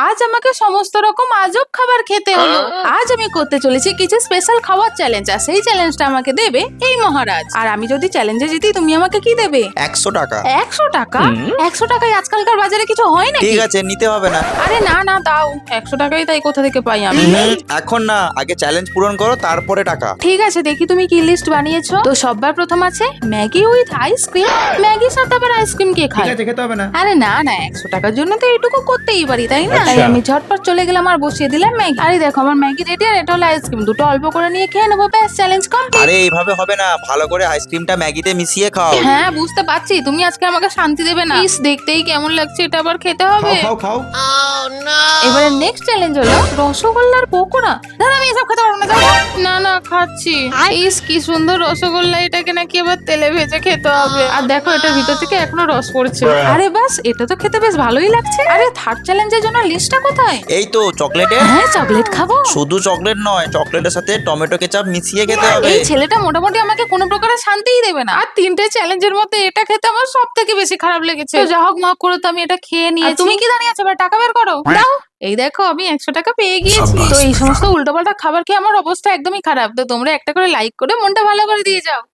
আজ আমাকে সমস্ত রকম আজব খাবার খেতে হলো। আজ আমি করতে চলেছি কিছু স্পেশাল খাবার চ্যালেঞ্জ, আর সেই চ্যালেঞ্জটা আমাকে দেবে এই মহারাজ। আর আমি যদি চ্যালেঞ্জে জিতি, তুমি আমাকে কি দেবে? 100 টাকা। 100 টাকা? 100 টাকায় আজকালকার বাজারে কিছু হয় নাকি? ঠিক আছে, নিতে হবে না। আরে না না, দাও। 100 টাকাই তাই কোথা থেকে পাই আমি? এখন না, আগে চ্যালেঞ্জ পূরণ করো, তারপরে টাকা। ঠিক আছে, দেখি তুমি কি লিস্ট বানিয়েছো। তো সবার প্রথম আছে ম্যাগি উইথ আইসক্রিম। ম্যাগির সাথে আবার আইসক্রিম কে খায়? খেতে হবে না। আরে না না, 100 টাকার জন্য তো এইটুকু করতেই পারি, তাই না? তাই আমি ঝটপট চলে গেলাম আর বসিয়ে দিলাম ম্যাগি। আরে দেখো, আমার ম্যাগি রেডি, আর এটা হলো আইসক্রিম। দুটো অল্প করে নিয়ে খেয়ে নেবো, ব্যাস চ্যালেঞ্জ কমপ্লিট। আরে এইভাবে হবে না, ভালো করে আইসক্রিমটা ম্যাগিতে মিশিয়ে খাও। হ্যাঁ বুঝতে পারছি, তুমি আজকে আমাকে শান্তি দেবে না। ইস, দেখতেই কেমন লাগছে, এটা আবার খেতে হবে। খাও। এবারে নেক্সট চ্যালেঞ্জ হলো রসগোল্লার পকোড়া। দাদা, আমি এসব খেতে পারবো না। দাও। না না, খাচ্ছি। ইস, কি সুন্দর রসগোল্লা, এটাকে নাকি আবার তেলে ভেজে খেতে হবে। আর দেখো, এটার ভিতর থেকে এখনো রস পড়ছে। আরে বাস, এটা তো খেতে বেশ ভালোই লাগছে। আরে থার্ড চ্যালেঞ্জের জন্য লিস্টটা কোথায়? এই তো চকলেটে। হ্যাঁ, চকলেট খাবো। শুধু চকলেট নয়, চকলেটের সাথে টমেটো কেচাপ মিশিয়ে খেতে হবে। এই ছেলেটা মোটামুটি আমাকে কোনো প্রকারের শান্তিই দেবে না। আর তিনটে চ্যালেঞ্জের মধ্যে এটা খেতে আমার সব থেকে বেশি খারাপ লেগেছে। তো যা হোক, মাফ করো, তো আমি এটা খেয়ে নিয়েছি। তুমি কি দাঁড়িয়ে আছো? এবার টাকা বের করো, দাও। এই দেখো, আমি 100 টাকা পেয়ে গিয়েছি। তো এই সমস্ত উল্টোপাল্টা খাবার খেয়ে আমার অবস্থা একদমই খারাপ। তো তোমরা একটা করে লাইক করে মনটা ভালো করে দিয়ে যাও।